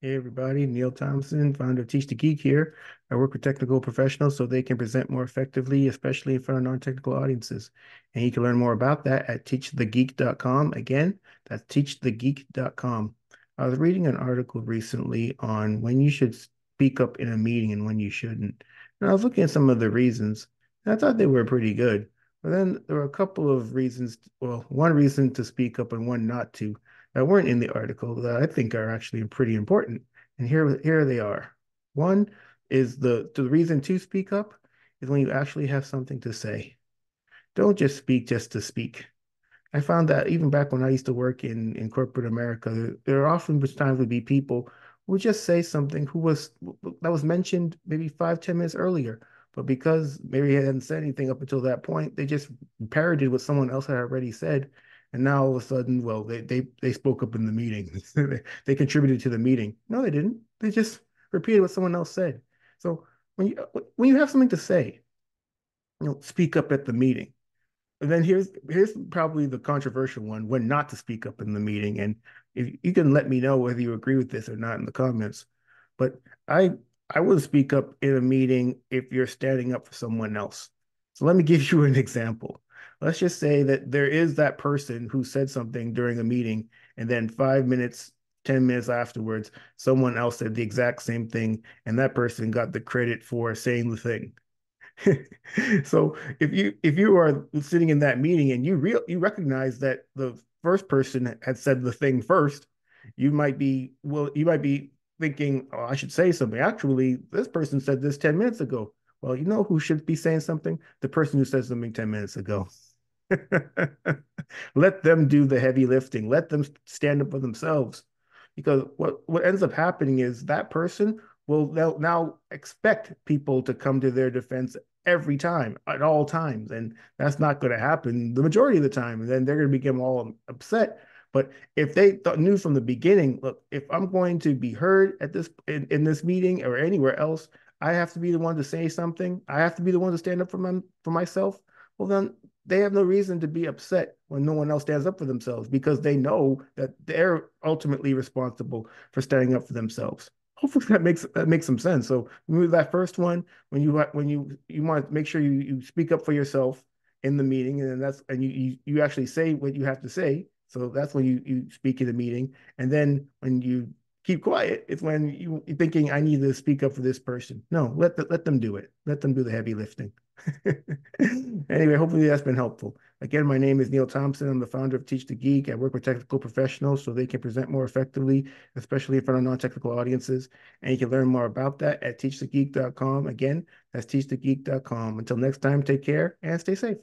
Hey everybody, Neil Thompson, founder of Teach the Geek here. I work with technical professionals so they can present more effectively, especially in front of non-technical audiences. And you can learn more about that at teachthegeek.com. Again, that's teachthegeek.com. I was reading an article recently on when you should speak up in a meeting and when you shouldn't. And I was looking at some of the reasons, and I thought they were pretty good. But then there were a couple of reasons, well, one reason to speak up and one not to that weren't in the article that I think are actually pretty important. And here they are. One is the reason to speak up is when you actually have something to say. Don't just to speak. I found that even back when I used to work in corporate America, there often was times would be people who would just say something who was that was mentioned maybe 5, 10 minutes earlier. But because maybe he hadn't said anything up until that point, they just parroted what someone else had already said. And now all of a sudden, well, they spoke up in the meeting. They contributed to the meeting. No, they didn't. They just repeated what someone else said. So when you have something to say, speak up at the meeting. And then here's probably the controversial one, when not to speak up in the meeting. And if you can let me know whether you agree with this or not in the comments. But I I would speak up in a meeting if you're standing up for someone else. So let me give you an example. Let's just say that there is that person who said something during a meeting, and then 5 minutes, 10 minutes afterwards, someone else said the exact same thing, and that person got the credit for saying the thing. So if you are sitting in that meeting and you recognize that the first person had said the thing first, you might be thinking, oh, I should say something. Actually, this person said this 10 minutes ago. Well, you know who should be saying something? The person who said something 10 minutes ago. Let them do the heavy lifting. Let them stand up for themselves. Because what ends up happening is that person will now expect people to come to their defense every time, at all times. And that's not going to happen the majority of the time. And then they're going to become all upset. But if they knew from the beginning, look, if I'm going to be heard at in this meeting or anywhere else, I have to be the one to say something. I have to be the one to stand up for myself. Well, then they have no reason to be upset when no one else stands up for themselves because they know that they're ultimately responsible for standing up for themselves. Hopefully that makes some sense. So with that first one, when you want to make sure you speak up for yourself in the meeting, and you actually say what you have to say. So that's when you speak in the meeting. And then when you keep quiet, it's when you're thinking, I need to speak up for this person. No, let them do it. Let them do the heavy lifting. Anyway, hopefully that's been helpful. Again, my name is Neil Thompson. I'm the founder of Teach the Geek. I work with technical professionals so they can present more effectively, especially in front of non-technical audiences. And you can learn more about that at teachthegeek.com. Again, that's teachthegeek.com. Until next time, take care and stay safe.